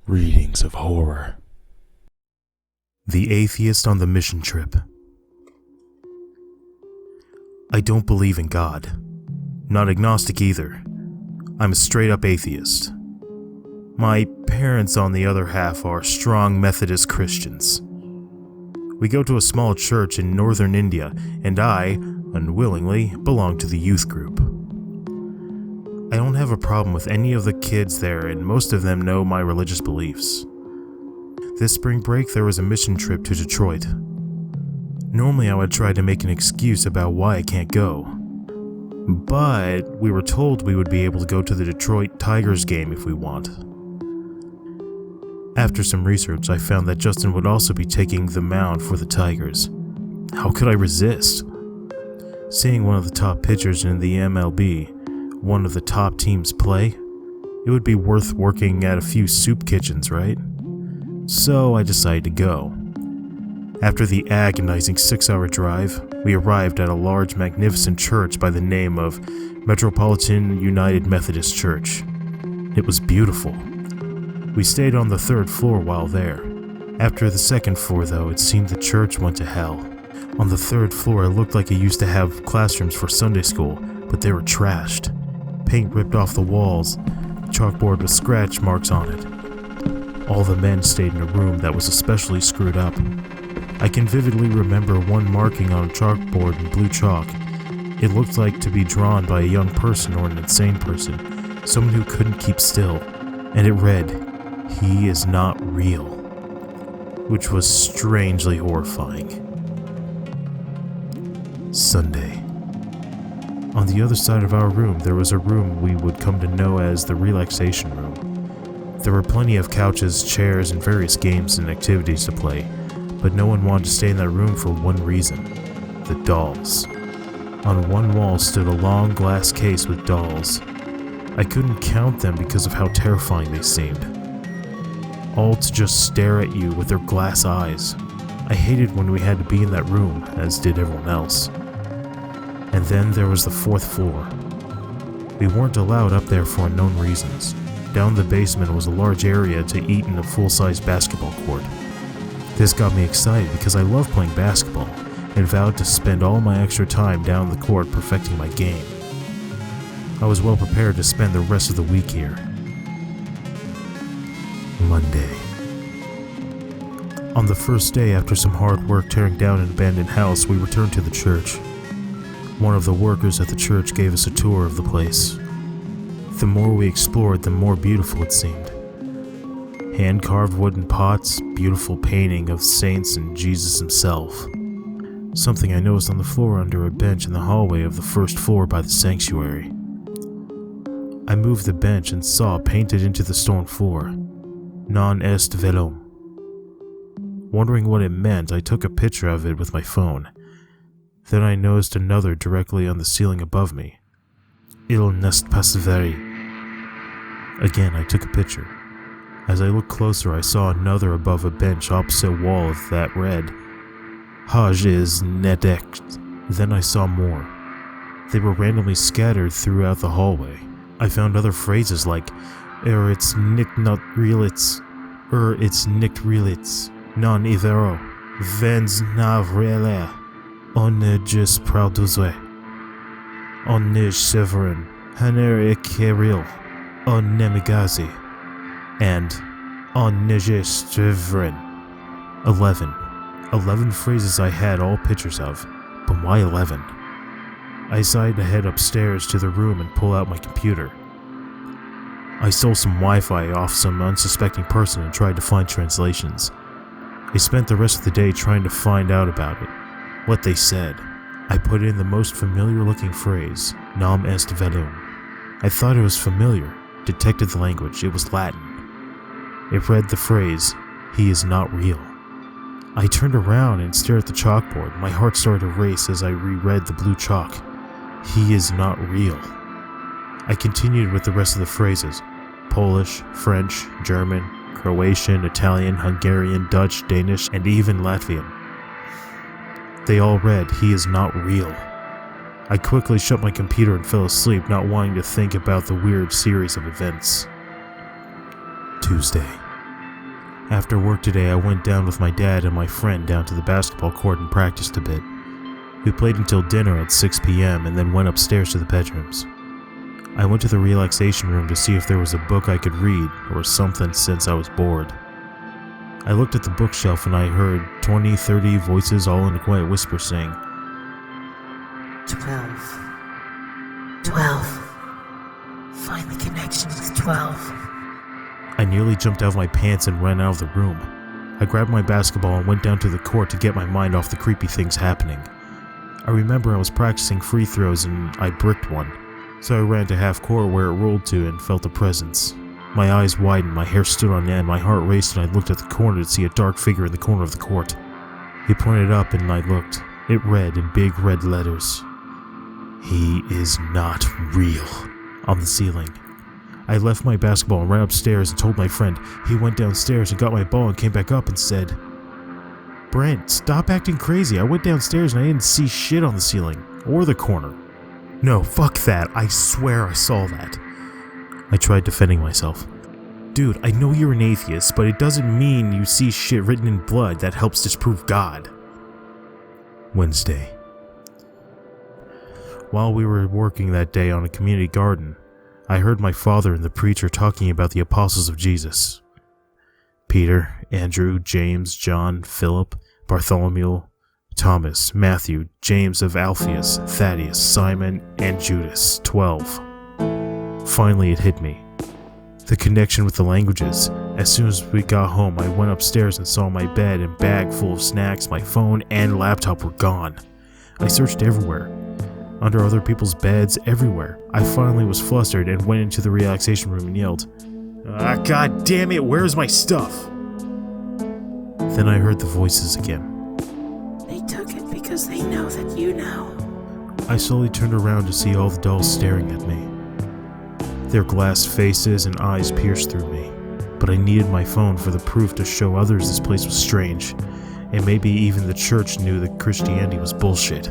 Readings of horror. The Atheist on the Mission Trip. I don't believe in God. Not agnostic either. I'm a straight-up atheist. My parents, on the other half, are strong Methodist Christians. We go to a small church in northern India, and I, unwillingly, belong to the youth group. I don't have a problem with any of the kids there, and most of them know my religious beliefs. This spring break, there was a mission trip to Detroit. Normally, I would try to make an excuse about why I can't go. But we were told we would be able to go to the Detroit Tigers game if we want. After some research, I found that Justin would also be taking the mound for the Tigers. How could I resist? Seeing one of the top pitchers in the MLB, one of the top teams play, it would be worth working at a few soup kitchens, right? So I decided to go. After the agonizing 6-hour drive, we arrived at a large, magnificent church by the name of Metropolitan United Methodist Church. It was beautiful. We stayed on the 3rd floor while there. After the 2nd floor, though, it seemed the church went to hell. On the 3rd floor, it looked like it used to have classrooms for Sunday school, but they were trashed. Paint ripped off the walls, chalkboard with scratch marks on it. All the men stayed in a room that was especially screwed up. I can vividly remember one marking on a chalkboard in blue chalk. It looked like to be drawn by a young person or an insane person, someone who couldn't keep still, and it read, "He is not real," which was strangely horrifying. Sunday. On the other side of our room, there was a room we would come to know as the relaxation room. There were plenty of couches, chairs, and various games and activities to play, but no one wanted to stay in that room for one reason: the dolls. On one wall stood a long glass case with dolls. I couldn't count them because of how terrifying they seemed. All to just stare at you with their glass eyes. I hated when we had to be in that room, as did everyone else. And then there was the 4th floor. We weren't allowed up there for unknown reasons. Down the basement was a large area to eat in a full-size basketball court. This got me excited because I love playing basketball, and vowed to spend all my extra time down the court perfecting my game. I was well prepared to spend the rest of the week here. Monday. On the first day, after some hard work tearing down an abandoned house, we returned to the church. One of the workers at the church gave us a tour of the place. The more we explored, the more beautiful it seemed. Hand-carved wooden pots, beautiful painting of saints and Jesus himself. Something I noticed on the floor under a bench in the hallway of the 1st floor by the sanctuary. I moved the bench and saw painted into the stone floor, "Non est velum." Wondering what it meant, I took a picture of it with my phone. Then I noticed another directly on the ceiling above me. "Il n'est pas veri." Again, I took a picture. As I looked closer, I saw another above a bench opposite wall that read, "Haj is nedekt." Then I saw more. They were randomly scattered throughout the hallway. I found other phrases like, it's nicht not realits," it's nicht realits, "non ivero," "Vens na vrele," "On ne jis prauduzwe," "On ne severin," "Haner ikeril," "On nemigazi," and "On ne jis severin." 11 phrases I had all pictures of, but why 11? I decided to head upstairs to the room and pull out my computer. I stole some Wi-Fi off some unsuspecting person and tried to find translations. I spent the rest of the day trying to find out about it, what they said. I put in the most familiar-looking phrase, "Nam est velum." I thought it was familiar, detected the language, it was Latin. It read the phrase, "He is not real." I turned around and stared at the chalkboard. My heart started to race as I reread the blue chalk. "He is not real." I continued with the rest of the phrases: Polish, French, German, Croatian, Italian, Hungarian, Dutch, Danish, and even Latvian. They all read, "He is not real." I quickly shut my computer and fell asleep, not wanting to think about the weird series of events. Tuesday. After work today, I went down with my dad and my friend down to the basketball court and practiced a bit. We played until dinner at 6 p.m. and then went upstairs to the bedrooms. I went to the relaxation room to see if there was a book I could read or something since I was bored. I looked at the bookshelf and I heard 20, 30 voices all in a quiet whisper saying, 12. 12. Find the connection with 12. I nearly jumped out of my pants and ran out of the room. I grabbed my basketball and went down to the court to get my mind off the creepy things happening. I remember I was practicing free throws and I bricked one, so I ran to half court where it rolled to and felt a presence. My eyes widened, my hair stood on end, my heart raced, and I looked at the corner to see a dark figure in the corner of the court. He pointed up and I looked. It read in big red letters, "He is not real," on the ceiling. I left my basketball and ran upstairs and told my friend. He went downstairs and got my ball and came back up and said, "Brent, stop acting crazy. I went downstairs and I didn't see shit on the ceiling, or the corner." "No, fuck that. I swear I saw that." I tried defending myself. "Dude, I know you're an atheist, but it doesn't mean you see shit written in blood that helps disprove God." Wednesday. While we were working that day on a community garden, I heard my father and the preacher talking about the apostles of Jesus. Peter, Andrew, James, John, Philip, Bartholomew, Thomas, Matthew, James of Alphaeus, Thaddeus, Simon, and Judas, 12. Finally it hit me. The connection with the languages. As soon as we got home, I went upstairs and saw my bed and bag full of snacks, my phone and laptop were gone. I searched everywhere. Under other people's beds, everywhere. I finally was flustered and went into the relaxation room and yelled, "God damn it, where's my stuff?" Then I heard the voices again. They took it because they know that you know. I slowly turned around to see all the dolls staring at me. Their glass faces and eyes pierced through me, but I needed my phone for the proof to show others this place was strange, and maybe even the church knew that Christianity was bullshit.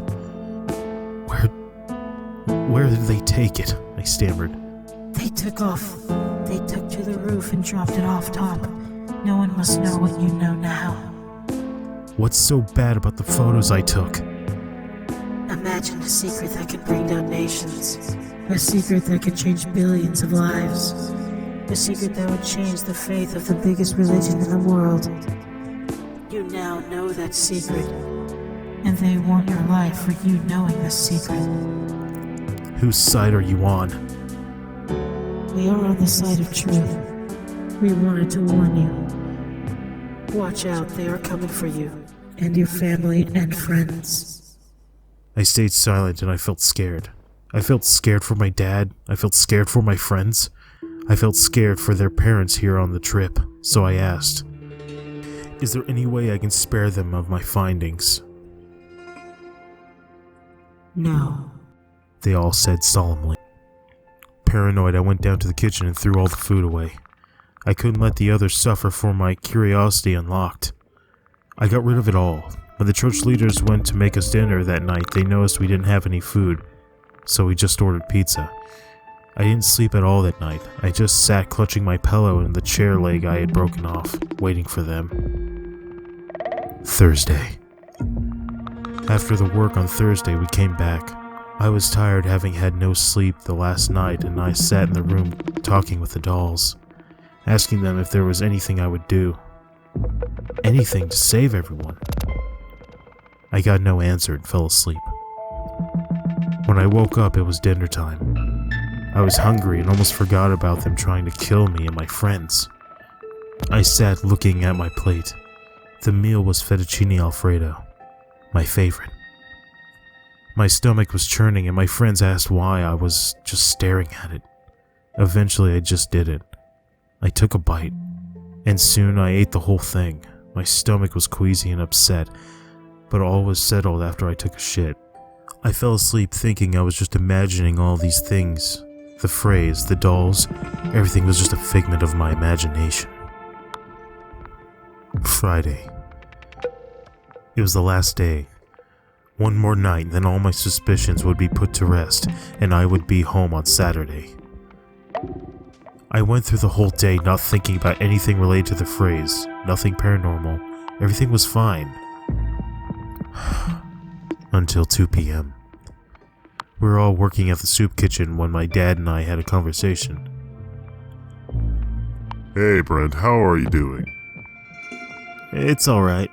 Where did they take it? I stammered. They took off. They took to the roof and dropped it off top. No one must know what you know now. What's so bad about the photos I took? Imagine a secret that could bring down nations. A secret that could change billions of lives. A secret that would change the faith of the biggest religion in the world. You now know that secret. And they want your life for you knowing this secret. Whose side are you on? We are on the side of truth. We wanted to warn you. Watch out, they are coming for you. And your family and friends. I stayed silent and I felt scared. I felt scared for my dad. I felt scared for my friends. I felt scared for their parents here on the trip. So I asked, "Is there any way I can spare them of my findings?" No. They all said solemnly. Paranoid, I went down to the kitchen and threw all the food away. I couldn't let the others suffer for my curiosity unlocked. I got rid of it all. When the church leaders went to make us dinner that night, they noticed we didn't have any food, so we just ordered pizza. I didn't sleep at all that night. I just sat clutching my pillow and the chair leg I had broken off, waiting for them. Thursday. After the work on Thursday, we came back. I was tired, having had no sleep the last night, and I sat in the room talking with the dolls, asking them if there was anything I would do. Anything to save everyone. I got no answer and fell asleep. When I woke up, it was dinner time. I was hungry and almost forgot about them trying to kill me and my friends. I sat looking at my plate. The meal was fettuccine alfredo, my favorite. My stomach was churning and my friends asked why. I was just staring at it. Eventually I just did it. I took a bite, and soon I ate the whole thing. My stomach was queasy and upset, but all was settled after I took a shit. I fell asleep thinking I was just imagining all these things. The phrase, the dolls, everything was just a figment of my imagination. Friday. It was the last day. One more night, then all my suspicions would be put to rest, and I would be home on Saturday. I went through the whole day not thinking about anything related to the phrase. Nothing paranormal. Everything was fine. Until 2 p.m. We were all working at the soup kitchen when my dad and I had a conversation. Hey Brent, how are you doing? It's alright.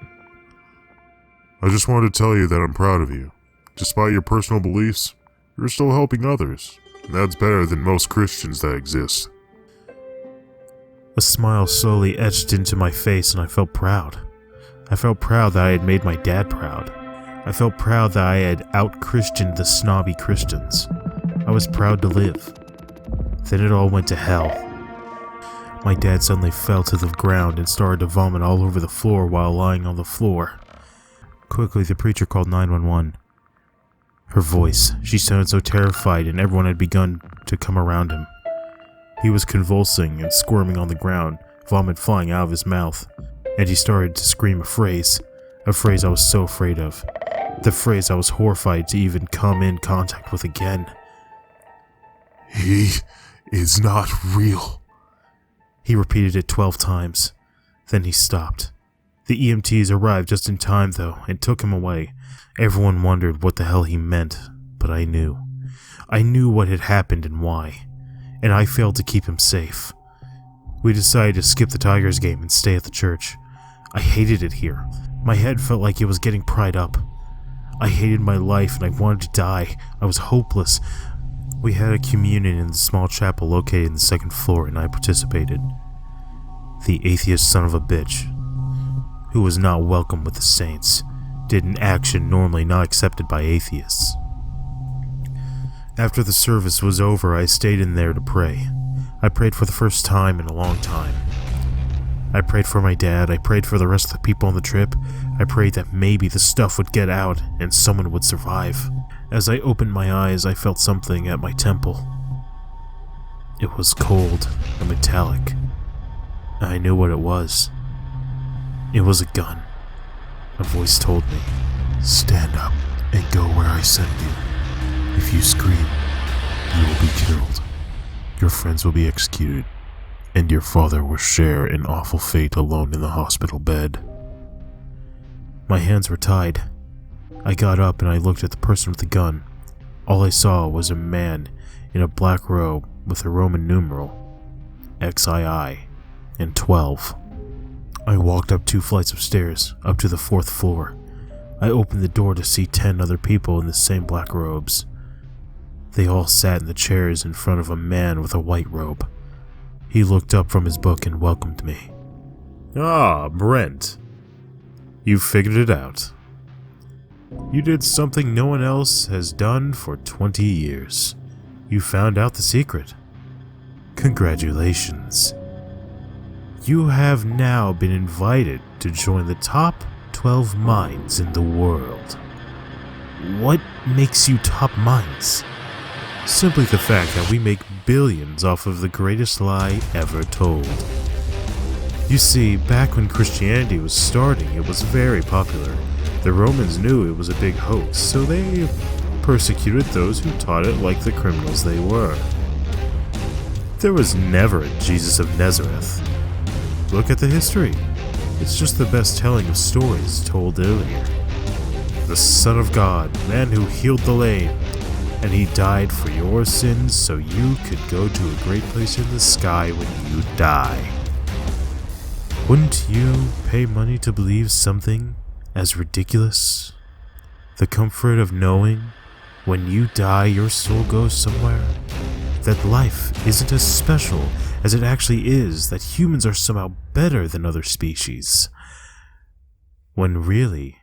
I just wanted to tell you that I'm proud of you. Despite your personal beliefs, you're still helping others. And that's better than most Christians that exist. A smile slowly etched into my face and I felt proud. I felt proud that I had made my dad proud. I felt proud that I had out-Christianed the snobby Christians. I was proud to live. Then it all went to hell. My dad suddenly fell to the ground and started to vomit all over the floor while lying on the floor. Quickly, the preacher called 911. Her voice, she sounded so terrified and everyone had begun to come around him. He was convulsing and squirming on the ground, vomit flying out of his mouth, and he started to scream a phrase I was so afraid of, the phrase I was horrified to even come in contact with again. He is not real. He repeated it 12 times, then he stopped. The EMTs arrived just in time though, and took him away. Everyone wondered what the hell he meant, but I knew. I knew what had happened and why. And I failed to keep him safe. We decided to skip the Tigers game and stay at the church. I hated it here. My head felt like it was getting pried up. I hated my life and I wanted to die. I was hopeless. We had a communion in the small chapel located in the second floor and I participated. The atheist son of a bitch, who was not welcome with the saints, did an action normally not accepted by atheists. After the service was over, I stayed in there to pray. I prayed for the first time in a long time. I prayed for my dad, I prayed for the rest of the people on the trip, I prayed that maybe the stuff would get out and someone would survive. As I opened my eyes, I felt something at my temple. It was cold and metallic. I knew what it was. It was a gun. A voice told me, "Stand up and go where I send you. If you scream, you will be killed. Your friends will be executed, and your father will share an awful fate alone in the hospital bed." My hands were tied. I got up and I looked at the person with the gun. All I saw was a man in a black robe with a Roman numeral, XII, and 12. I walked up 2 flights of stairs, up to the 4th floor. I opened the door to see 10 other people in the same black robes. They all sat in the chairs in front of a man with a white robe. He looked up from his book and welcomed me. "Ah, Brent. You figured it out. You did something no one else has done for 20 years. You found out the secret. Congratulations. You have now been invited to join the top 12 minds in the world." "What makes you top minds?" "Simply the fact that we make billions off of the greatest lie ever told. You see, back when Christianity was starting, it was very popular. The Romans knew it was a big hoax, so they persecuted those who taught it like the criminals they were. There was never a Jesus of Nazareth. Look at the history. It's just the best telling of stories told earlier. The Son of God, man who healed the lame, and he died for your sins so you could go to a great place in the sky when you die. Wouldn't you pay money to believe something as ridiculous? The comfort of knowing when you die your soul goes somewhere, that life isn't as special as it actually is, that humans are somehow better than other species, when really,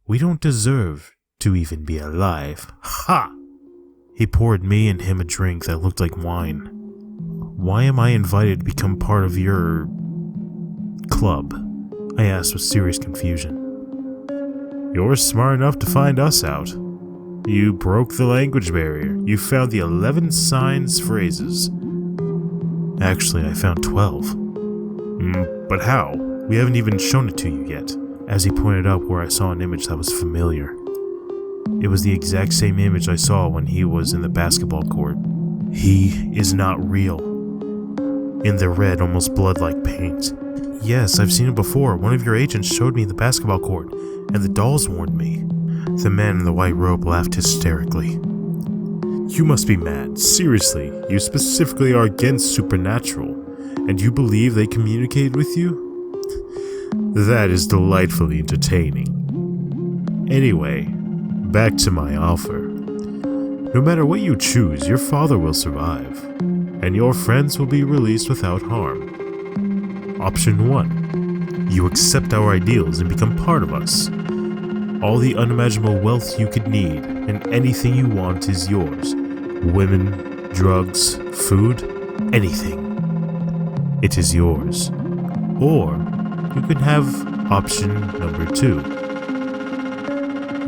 we don't deserve to even be alive. Ha!" He poured me and him a drink that looked like wine. "Why am I invited to become part of your club?" I asked with serious confusion. "You're smart enough to find us out. You broke the language barrier. You found the 11 signs phrases. Actually, I found 12. But how? We haven't even shown it to you yet." As he pointed up where I saw an image that was familiar. It was the exact same image I saw when he was in the basketball court. "He is not real." in the red, almost blood-like paint. Yes, I've seen it before. One of your agents showed me the basketball court, and the dolls warned me. The man in the white robe laughed hysterically. You must be mad. Seriously, you specifically are against supernatural, and you believe they communicated with you? That is delightfully entertaining. Anyway, back to my offer. No matter what you choose, your father will survive, and your friends will be released without harm. Option 1. You accept our ideals and become part of us. All the unimaginable wealth you could need, and anything you want is yours. Women, drugs, food, anything. It is yours. Or, you can have option number 2.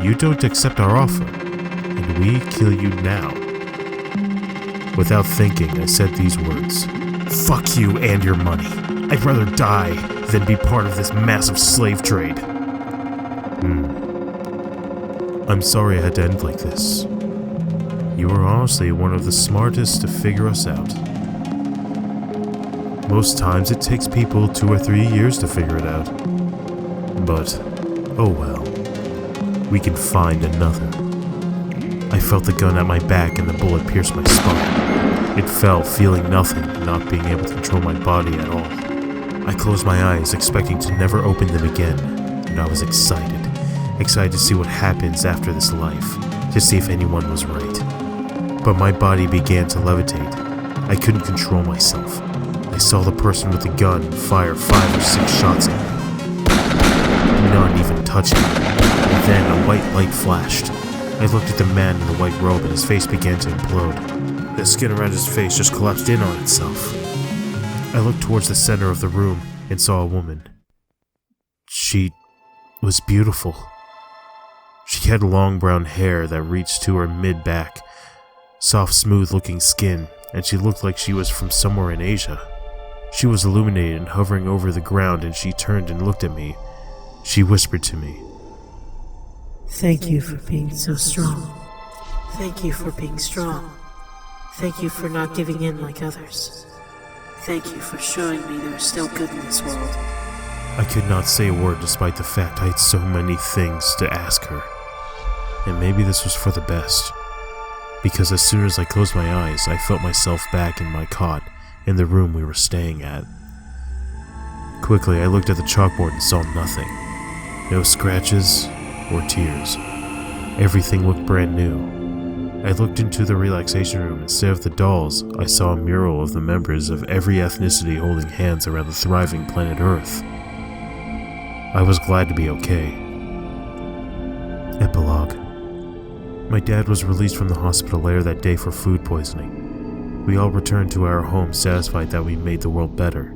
You don't accept our offer, and we kill you now. Without thinking, I said these words. Fuck you and your money. I'd rather die than be part of this massive slave trade. I'm sorry I had to end like this. You were honestly one of the smartest to figure us out. Most times it takes people 2 or 3 years to figure it out. But, oh well. We can find another. I felt the gun at my back and the bullet pierced my spine. It fell, feeling nothing, not being able to control my body at all. I closed my eyes, expecting to never open them again, and I was excited. Excited to see what happens after this life, to see if anyone was right. But my body began to levitate. I couldn't control myself. I saw the person with the gun fire 5 or 6 shots at me. None even touched me. And then a white light flashed. I looked at the man in the white robe and his face began to implode. The skin around his face just collapsed in on itself. I looked towards the center of the room and saw a woman. She was beautiful. She had long brown hair that reached to her mid-back, soft, smooth-looking skin, and she looked like she was from somewhere in Asia. She was illuminated and hovering over the ground, and she turned and looked at me. She whispered to me, Thank you for being so strong. Thank you for being strong. Thank you for not giving in like others. Thank you for showing me there's still good in this world. I could not say a word despite the fact I had so many things to ask her. And maybe this was for the best. Because as soon as I closed my eyes, I felt myself back in my cot in the room we were staying at. Quickly, I looked at the chalkboard and saw nothing. No scratches or tears. Everything looked brand new. I looked into the relaxation room. Instead of the dolls, I saw a mural of the members of every ethnicity holding hands around the thriving planet Earth. I was glad to be okay. Epilogue. My dad was released from the hospital later that day for food poisoning. We all returned to our home satisfied that we made the world better.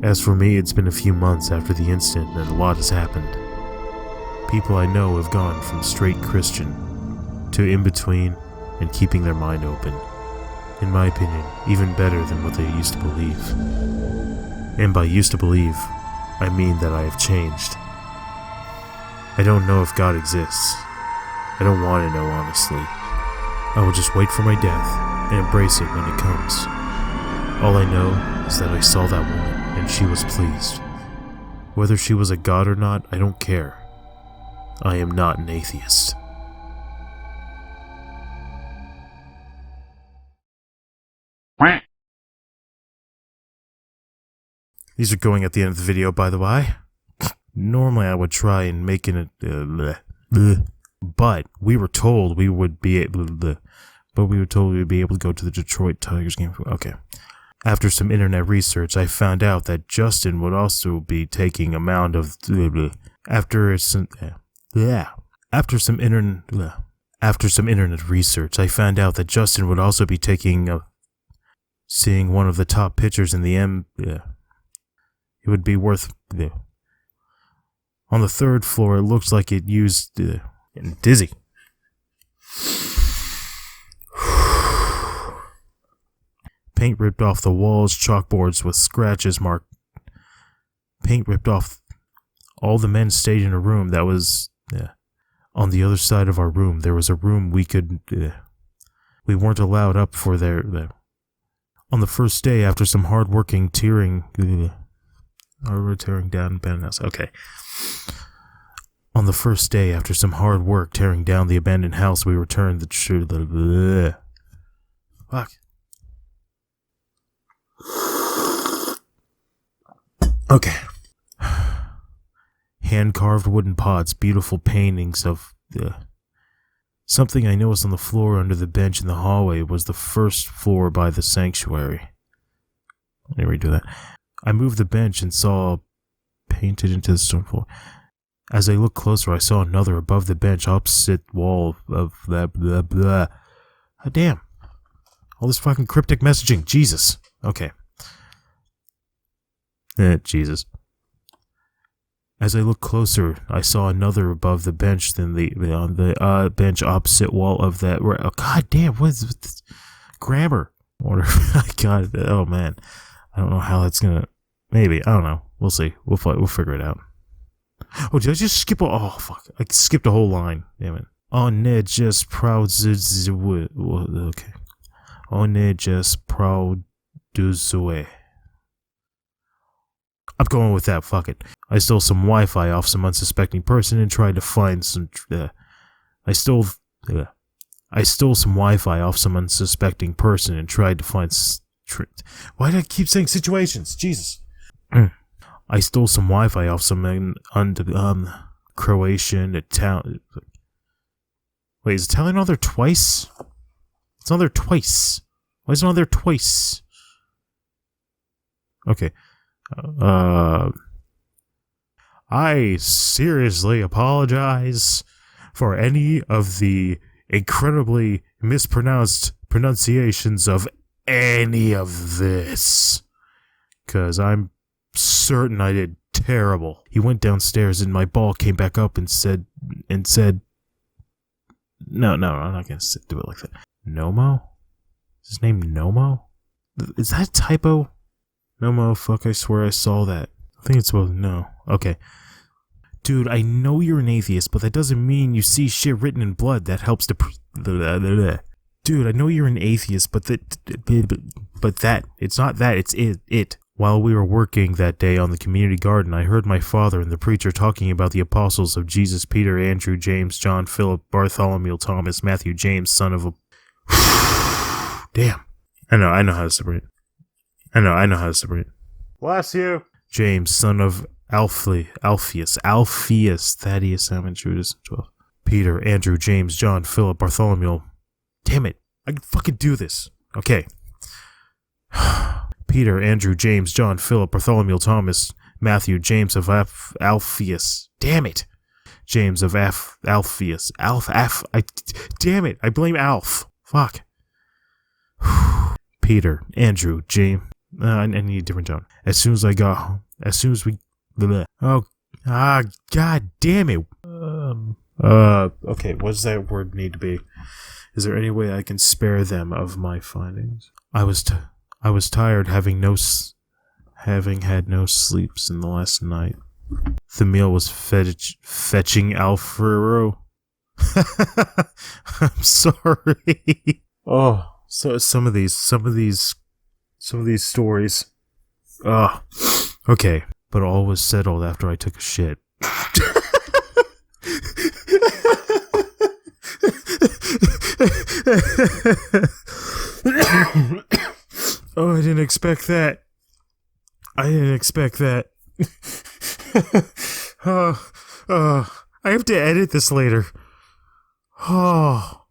As for me, it's been a few months after the incident and a lot has happened. People I know have gone from straight Christian to in-between and keeping their mind open. In my opinion, even better than what they used to believe. And by used to believe, I mean that I have changed. I don't know if God exists. I don't want to know, honestly. I will just wait for my death and embrace it when it comes. All I know is that I saw that woman and she was pleased. Whether she was a god or not, I don't care. I am not an atheist. These are going at the end of the video, by the way. Normally I would try and make it but we were told we would be able to go to the Detroit Tigers game. Okay. After some internet research, I found out that Justin would also be taking After some internet research, I found out that Justin would also be seeing one of the top pitchers in the It would be worth. On the 3rd floor, it looks like it used. Getting dizzy. Paint ripped off the walls, chalkboards with scratches marked. Paint ripped off. All the men stayed in a room that was. On the other side of our room, there was a room we weren't allowed up for their. On the first day after some hard-working tearing down abandoned house. Okay. On the first day after some hard work tearing down the abandoned house, we returned the fuck. Okay. Hand-carved wooden pots, beautiful paintings of something I noticed on the floor under the bench in the hallway was the first floor by the sanctuary. Let me redo that. I moved the bench and saw painted into the stone floor. As I looked closer, I saw another above the bench, opposite wall of that blah blah. Oh, damn. All this fucking cryptic messaging. Jesus. Okay. Jesus. As I looked closer, I saw another above the bench than on the bench opposite wall of that. Oh, God damn, what is this? Grammar. God, oh man. I don't know how that's gonna. Maybe. I don't know. We'll see. We'll figure it out. Oh, did I just skip oh, fuck. I skipped a whole line. Damn it. On it just proud. Okay. On it just proud. I'm going with that, fuck it. I stole some Wi-Fi off some unsuspecting person and tried to find some... I stole some Wi-Fi off some unsuspecting person and tried to find... Why do I keep saying situations? Jesus. I stole some Wi-Fi off some Croatian, Italian... Wait, is Italian on there twice? It's on there twice. Why is it on there twice? Okay. I seriously apologize for any of the incredibly mispronounced pronunciations of any of this, 'cause I'm certain I did terrible. He went downstairs and my ball came back up and said, no, I'm not gonna do it like that. Nomo? Is his name Nomo? Is that a typo? Nomo, fuck, I swear I saw that. I think it's supposed to no. Okay. Dude, I know you're an atheist, but that doesn't mean you see shit written in blood that helps to Dude, I know you're an atheist, but it's not that, it's it. While we were working that day on the community garden, I heard my father and the preacher talking about the apostles of Jesus, Peter, Andrew, James, John, Philip, Bartholomew, Thomas, Matthew, James, son of a... Damn. I know how to separate. I know how to separate. Bless you. James, son of Alphaeus, Thaddeus, Simon, Judas, 12. Peter, Andrew, James, John, Philip, Bartholomew. Damn it. I can fucking do this. Okay. Peter, Andrew, James, John, Philip, Bartholomew, Thomas, Matthew, James of Alphaeus. Damn it. James of Alphaeus. Damn it. I blame Alf. Fuck. Peter, Andrew, James. I need a different tone. As soon as we... God damn it. Okay, what does that word need to be? Is there any way I can spare them of my findings? I was tired, having had no sleeps in the last night. The meal was fetching Alfredo. I'm sorry. Oh, so some of these stories. Okay, but all was settled after I took a shit. Oh, I didn't expect that. I have to edit this later. Oh.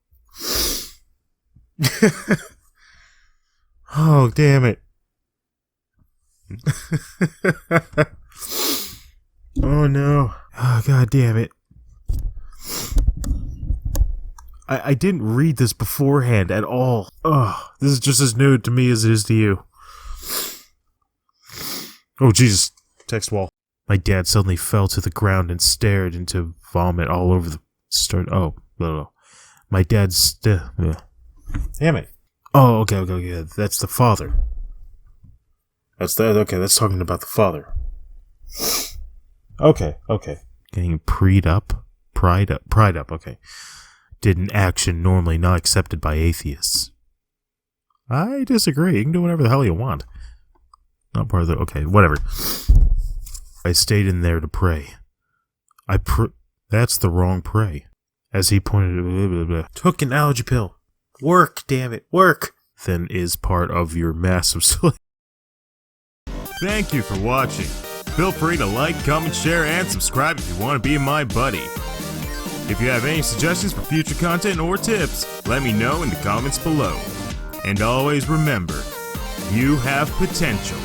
Oh, damn it. Oh, no. Oh, God damn it. I didn't read this beforehand at all. Oh, this is just as new to me as it is to you. Oh, Jesus. Text wall. My dad suddenly fell to the ground and stared into vomit all over the... My dad's... Damn it. Oh, okay. That's the father. That's talking about the father. Okay. Getting pried up, okay. Did an action normally not accepted by atheists. I disagree. You can do whatever the hell you want. Not part of the... Okay, whatever. I stayed in there to pray. That's the wrong pray. As he pointed... Took an allergy pill. Work, damn it, work! Then is part of your massive slave. Thank you for watching. Feel free to like, comment, share, and subscribe if you want to be my buddy. If you have any suggestions for future content or tips, let me know in the comments below. And always remember, you have potential.